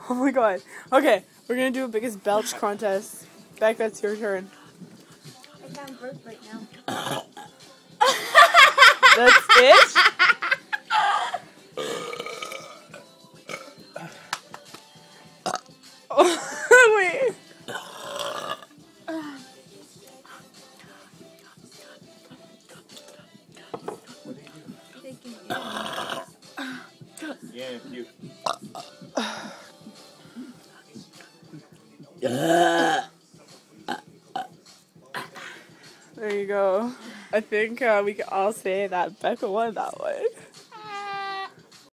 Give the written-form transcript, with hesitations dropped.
Oh my god. Okay, we're gonna do a biggest belch contest. Beck, that's your turn. I can't burp right now. That's it? Oh, wait. Yeah, you. There you go. I think we can all say that Becca won that one.